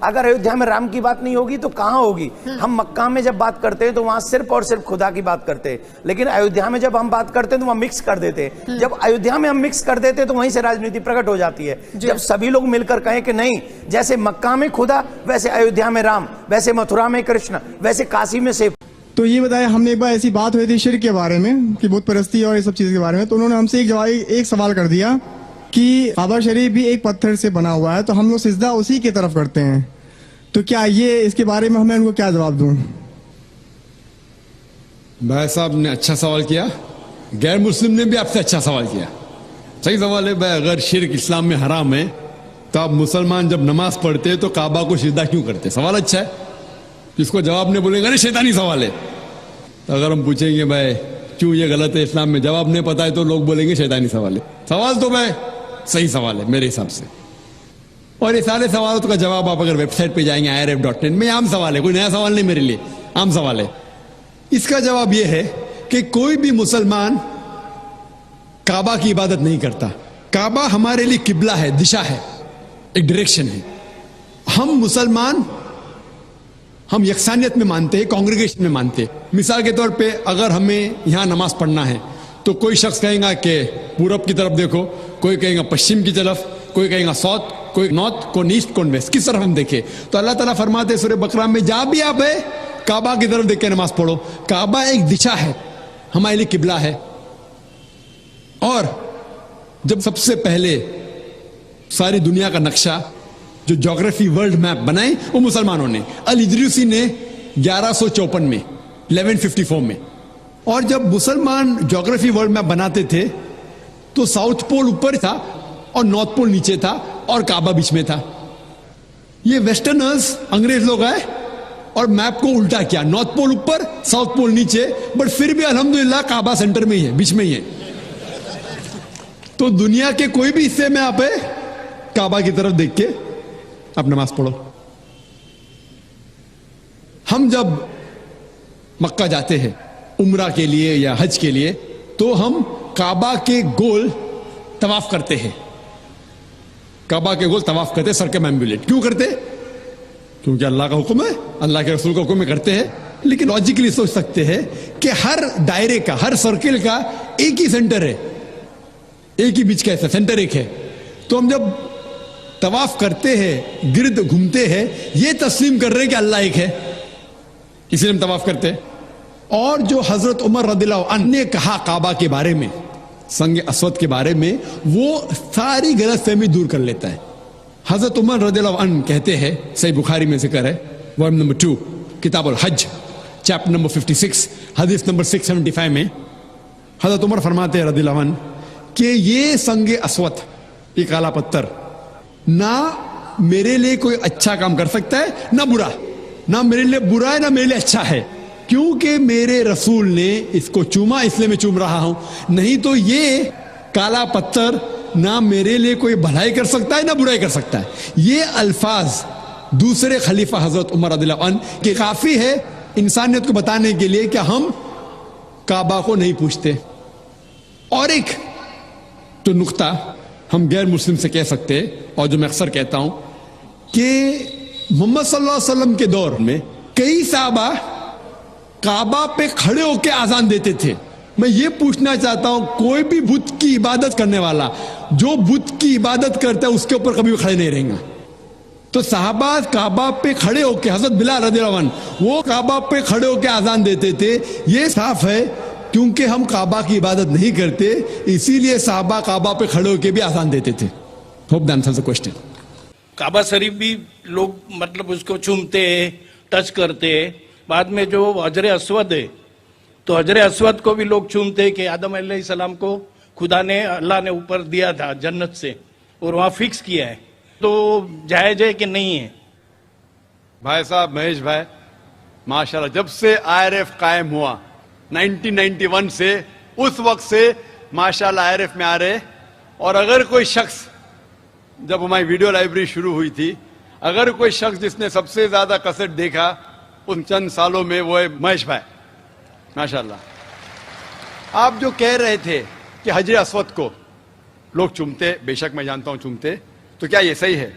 اگر ایودھیا میں رام کی بات نہیں ہوگی تو کہاں ہوگی؟ ہم مکہ میں جب بات کرتے ہیں تو وہاں صرف اور صرف خدا کی بات کرتے ہیں، لیکن ایودھیا میں جب ہم بات کرتے ہیں تو وہاں مکس کر دیتے ہیں. جب ایودھیا میں ہم مکس کر دیتے ہیں تو وہیں سے راجنیتی پرکٹ ہو جاتی ہے. جب سبھی لوگ مل کر کہیں کہ نہیں، جیسے مکہ میں خدا ویسے ایودھیا میں رام، ویسے متھرا میں کرشن، ویسے کاشی میں سیف. تو یہ بتایا، ہم نے ایک بار ایسی بات ہوئی تھی شرک کے بارے میں کہ بت پرستی اور یہ سب چیز کے بارے میں، تو انہوں نے ہم سے ایک سوال کر دیا کہ کعبہ شریف بھی ایک پتھر سے بنا ہوا ہے تو ہم لوگ سجدہ اسی کی طرف کرتے ہیں، تو کیا یہ اس کے بارے میں ہمیں ان کو کیا جواب دوں؟ بھائی صاحب نے اچھا سوال کیا، غیر مسلم نے بھی آپ سے اچھا سوال کیا. صحیح سوال ہے بھائی. اگر شرک اسلام میں حرام ہے تو آپ مسلمان جب نماز پڑھتے تو کعبہ کو سجدہ کیوں کرتے؟ سوال اچھا ہے. جس کو جواب نہیں بولے گا نہیں شیطانی سوال ہے. تو اگر ہم پوچھیں گے بھائی کیوں یہ غلط ہے اسلام میں، جواب نہیں پتا ہے تو لوگ بولیں گے شیطانی سوال ہے. سوال تو بھائی صحیح سوال ہے میرے حساب سے. اور یہ سارے سوالوں کا جواب آپ اگر ویب سائٹ پہ جائیں گے irf.in میں، عام سوال ہے، کوئی نیا سوال نہیں میرے لیے، عام سوال ہے. اس کا جواب یہ ہے کہ کوئی بھی مسلمان کعبہ کی عبادت نہیں کرتا. کعبہ ہمارے لیے قبلہ ہے، دشا ہے، ایک ڈائریکشن ہے. ہم مسلمان ہم یکسانیت میں مانتے ہیں، کانگریگیشن میں مانتے ہیں. مثال کے طور پہ اگر ہمیں یہاں نماز پڑھنا ہے تو کوئی شخص کہے گا کہ پورب کی طرف دیکھو، کوئی کہے گا پشچم کی طرف، کوئی کہے گا ساؤتھ، کوئی نارتھ، کوئی ایسٹ، کوئی ویسٹ. کس طرف ہم دیکھیں؟ تو اللہ تعالیٰ فرماتے ہیں سورہ بقرہ میں، جہاں بھی آپ ہے کعبہ کی طرف دیکھ کے نماز پڑھو. کعبہ ایک دشا ہے، ہمارے لیے قبلہ ہے. اور جب سب سے پہلے ساری دنیا کا نقشہ جو جغرافی ورلڈ میپ بنائے وہ مسلمانوں نے، الادریسی نے 1154 میں 1154 میں. اور جب مسلمان جغرافی ورلڈ میپ بناتے تھے تو ساؤتھ پول اوپر تھا اور نارتھ پول نیچے تھا اور کعبہ بیچ میں تھا. یہ ویسٹرنرز انگریز لوگ آئے اور میپ کو الٹا کیا، نارتھ پول اوپر ساؤتھ پول نیچے، بٹ پھر بھی الحمدللہ کعبہ سینٹر میں ہی ہے، بیچ میں ہی ہے. تو دنیا کے کوئی بھی حصے میں آپ کعبہ کی طرف دیکھ کے آپ نماز پڑھو. ہم جب مکہ جاتے ہیں عمرہ کے لیے یا حج کے لیے تو ہم کعبہ کے گول طواف کرتے ہیں. کعبہ کے گول طواف کرتے ہیں، سرکمامبولیٹ. کیوں کرتے؟ کیونکہ اللہ کا حکم ہے، اللہ کے رسول کا حکم ہے، کرتے ہیں. لیکن لاجیکلی سوچ سکتے ہیں کہ ہر دائرے کا، ہر سرکل کا ایک ہی سینٹر ہے، ایک ہی بیچ کا ایسا سینٹر ایک ہے. تو ہم جب طواف کرتے ہیں، گرد گھومتے ہیں، یہ تسلیم کر رہے ہیں کہ اللہ ایک ہے، اس لیے ہم طواف کرتے ہیں. اور جو حضرت عمر رضی اللہ عنہ نے کہا کعبہ کے بارے میں، سنگ اسود کے بارے میں، وہ ساری غلط فہمی دور کر لیتا ہے. حضرت عمر رضی اللہ عنہ کہتے ہیں، صحیح بخاری میں ذکر ہے، والیوم نمبر 2 کتاب الحج چیپٹر نمبر 56 حدیث نمبر 675 میں حضرت عمر فرماتے ہیں رضی اللہ عنہ کہ یہ سنگ اسود، یہ کالا پتھر، نہ میرے لیے کوئی اچھا کام کر سکتا ہے نہ برا، نہ میرے لیے برا ہے نہ میرے لیے اچھا ہے، کیونکہ میرے رسول نے اس کو چوما، اس لیے میں چوم رہا ہوں. نہیں تو یہ کالا پتھر نہ میرے لیے کوئی بھلائی کر سکتا ہے نہ برائی کر سکتا ہے. یہ الفاظ دوسرے خلیفہ حضرت عمر رضی اللہ عنہ کہ کافی ہے انسانیت کو بتانے کے لیے کہ ہم کعبہ کو نہیں پوچھتے. اور ایک تو نقطہ ہم غیر مسلم سے کہہ سکتے ہیں، اور جو میں اکثر کہتا ہوں کہ محمد صلی اللہ علیہ وسلم کے دور میں کئی صحابہ کعبہ پہ کھڑے ہو کے اذان دیتے تھے. میں یہ پوچھنا چاہتا ہوں، کوئی بھی بت کی عبادت کرنے والا جو بت کی عبادت کرتا ہے اس کے اوپر کبھی بھی کھڑے نہیں رہیں گا. تو صحابہ کعبہ پہ کھڑے ہو کے، حضرت بلال رضی اللہ عنہ وہ کعبہ پہ کھڑے ہو کے اذان دیتے تھے. یہ صاف ہے کیونکہ ہم کعبہ کی عبادت نہیں کرتے، اسی لیے صحابہ کعبہ پہ کھڑے ہو کے بھی اذان دیتے تھے. Hope that answers the question. Kaaba شریف بھی لوگ مطلب اس کو چومتے ہیں، ٹچ کرتے ہیں. بعد میں جو حجر اسود ہے تو حجر اسود کو بھی لوگ چومتے ہیں کہ آدم علیہ السلام کو خدا نے، اللہ نے اوپر دیا تھا جنت سے اور وہاں فکس کیا ہے. تو جائز ہے کہ نہیں ہے؟ بھائی صاحب مہیش بھائی ماشاءاللہ، جب سے IRF قائم ہوا 1991 سے اس وقت سے ماشاءاللہ IRF میں آ رہے. اور اگر کوئی شخص، جب ہماری ویڈیو لائبریری شروع ہوئی تھی، اگر کوئی شخص جس نے سب سے زیادہ کیسٹ دیکھا ان چند سالوں میں وہ ہے مہیش بھائی ماشاءاللہ. آپ جو کہہ رہے تھے کہ حجر اسود کو لوگ چومتے، بے شک میں جانتا ہوں چومتے، تو کیا یہ صحیح ہے؟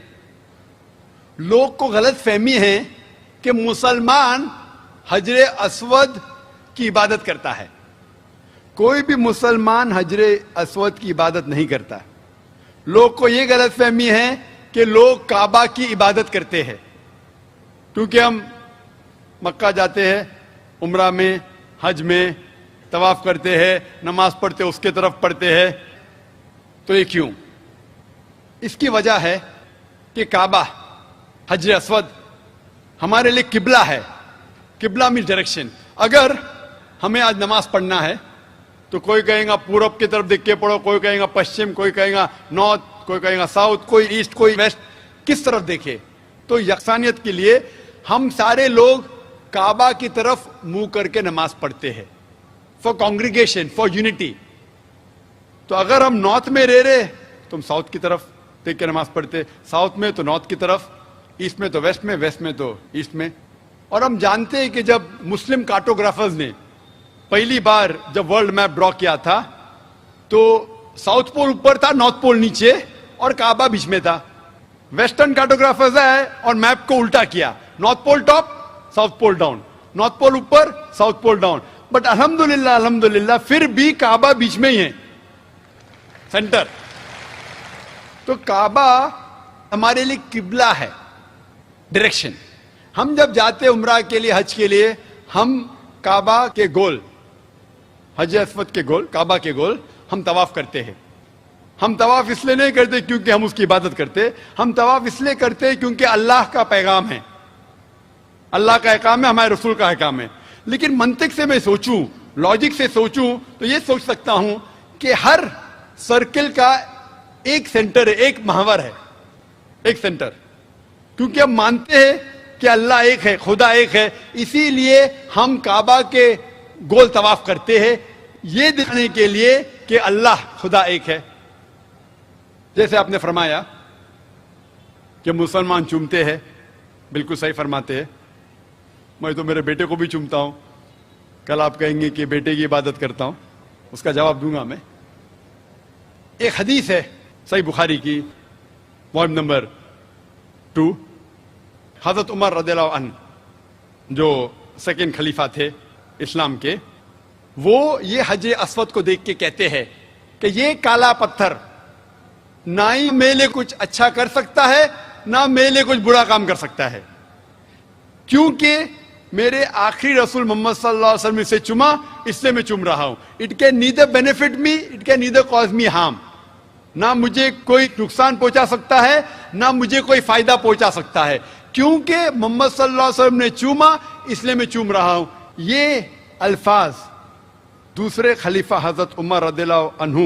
لوگ کو غلط فہمی ہے کہ مسلمان حجر اسود کی عبادت کرتا ہے. کوئی بھی مسلمان حجر اسود کی عبادت نہیں کرتا. لوگ کو یہ غلط فہمی ہے کہ لوگ کعبہ کی عبادت کرتے ہیں. کیونکہ ہم مکہ جاتے ہیں عمرہ میں, حج میں, طواف کرتے ہیں, نماز پڑھتے اس کے طرف پڑھتے ہیں. تو یہ کیوں؟ اس کی وجہ ہے کہ کعبہ, حجر اسود ہمارے لیے قبلہ ہے. قبلہ میں ڈائریکشن. اگر ہمیں آج نماز پڑھنا ہے تو کوئی کہے گا پورب کی طرف دیکھ کے پڑھو, کوئی کہے گا پشچم, کوئی کہے گا نارتھ, کوئی کہے گا ساؤتھ, کوئی ایسٹ, کوئی ویسٹ. کس طرف دیکھے؟ تو یکسانیت کے لیے ہم سارے لوگ کعبہ کی طرف منہ کر کے نماز پڑھتے ہیں, فار کانگریگیشن, فار یونٹی. تو اگر ہم نارتھ میں رہ رہے تو ہم ساؤتھ کی طرف دیکھ کے نماز پڑھتے, ساؤتھ میں تو نارتھ کی طرف, ایسٹ میں تو ویسٹ میں, ویسٹ میں تو ایسٹ میں. اور ہم جانتے ہیں کہ جب مسلم کارٹوگرافرز نے پہلی بار جب ورلڈ میپ ڈرا کیا تھا تو ساؤتھ پول اوپر تھا, نارتھ پول نیچے, اور کعبہ بیچ میں تھا. ویسٹرن کارٹوگرافرز آئے اور میپ کو الٹا کیا, north pole top, south pole down, north pole اوپر, ساؤتھ پول ڈاؤن. بٹ الحمدللہ پھر بھی کعبہ بیچ میں ہی ہے, سینٹر. تو کعبہ ہمارے لیے قبلہ ہے, ڈائریکشن. ہم جب جاتے عمرہ کے لیے, حج کے لیے, ہم کعبہ کے گول, حجر اسود کے گول, کعبہ کے گول ہم طواف کرتے ہیں. ہم طواف اس لیے نہیں کرتے کیونکہ ہم اس کی عبادت کرتے, ہم طواف اس لیے کرتے کیونکہ اللہ کا پیغام ہے, اللہ کا احکام ہے, ہمارے رسول کا احکام ہے. لیکن منطق سے میں سوچوں, لاجک سے سوچوں تو یہ سوچ سکتا ہوں کہ ہر سرکل کا ایک سینٹر ہے, ایک محور ہے, ایک سینٹر. کیونکہ ہم مانتے ہیں کہ اللہ ایک ہے, خدا ایک ہے, اسی لیے ہم کعبہ کے گول طواف کرتے ہیں, یہ دکھانے کے لیے کہ اللہ خدا ایک ہے. جیسے آپ نے فرمایا کہ مسلمان چومتے ہیں, بالکل صحیح فرماتے ہیں. میں تو میرے بیٹے کو بھی چومتا ہوں. کل آپ کہیں گے کہ بیٹے کی عبادت کرتا ہوں, اس کا جواب دوں گا میں. ایک حدیث ہے صحیح بخاری کی, والیوم نمبر 2. حضرت عمر رضی اللہ عنہ جو سیکنڈ خلیفہ تھے اسلام کے, وہ یہ حجر اسود کو دیکھ کے کہتے ہیں کہ یہ کالا پتھر نہ ہی میرے لیے کچھ اچھا کر سکتا ہے, نہ میرے لیے کچھ برا کام کر سکتا ہے, کیونکہ میرے آخری رسول محمد صلی اللہ علیہ وسلم سے چوما, اس سے میں چوم رہا ہوں. It can neither benefit me, it can neither cause me harm. نہ مجھے کوئی نقصان پہنچا سکتا ہے, نہ مجھے کوئی فائدہ پہنچا سکتا ہے, کیونکہ محمد صلی اللہ علیہ وسلم نے چوما, اس لیے میں چوم رہا ہوں. یہ الفاظ دوسرے خلیفہ حضرت عمر رضی اللہ عنہ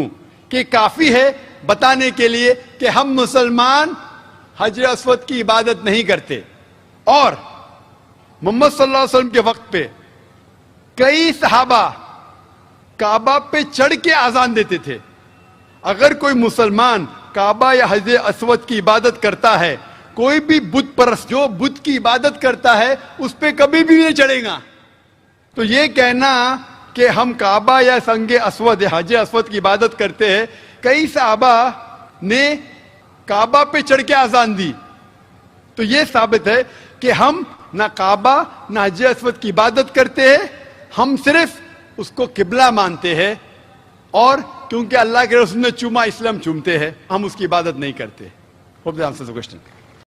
کہ کافی ہے بتانے کے لیے کہ ہم مسلمان حجر اسود کی عبادت نہیں کرتے. اور محمد صلی اللہ علیہ وسلم کے وقت پہ کئی صحابہ کعبہ پہ چڑھ کے اذان دیتے تھے. اگر کوئی مسلمان کعبہ یا حجر اسود کی عبادت کرتا ہے, کوئی بھی بت پرست جو بت کی عبادت کرتا ہے اس پہ کبھی بھی نہیں چڑھے گا. تو یہ کہنا کہ ہم کعبہ یا سنگ اسود یا حجر اسود کی عبادت کرتے ہیں, کئی صحابہ نے کعبہ پہ چڑھ کے اذان دی, تو یہ ثابت ہے کہ ہم نہ کعبہ نہ حجر اسود کی عبادت کرتے ہیں, ہم صرف اس کو قبلہ مانتے ہیں. اور کیونکہ اللہ کے رسول نے چوما اس لیے ہم چومتے ہیں, ہم اس کی عبادت نہیں کرتے. Hope that answers the question.